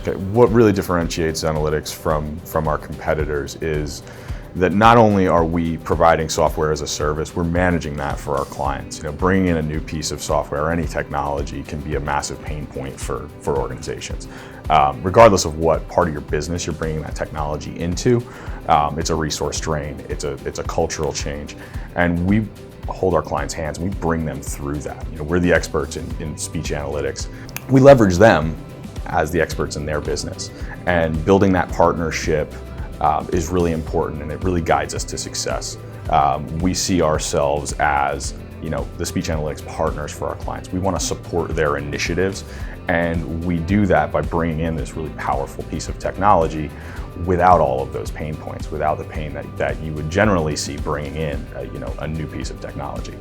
Okay, what really differentiates Zenylitics from our competitors is that not only are we providing software as a service, we're managing that for our clients. Bringing in a new piece of software or any technology can be a massive pain point for organizations. Regardless of what part of your business you're bringing that technology into, it's a resource drain, it's a cultural change, and we hold our clients' hands and we bring them through that. We're the experts in speech analytics. We leverage them as the experts in their business, and building that partnership is really important, and it really guides us to success. We see ourselves as the speech analytics partners for our clients. We want to support their initiatives, and we do that by bringing in this really powerful piece of technology without all of those pain points, without the pain that you would generally see bringing in a new piece of technology.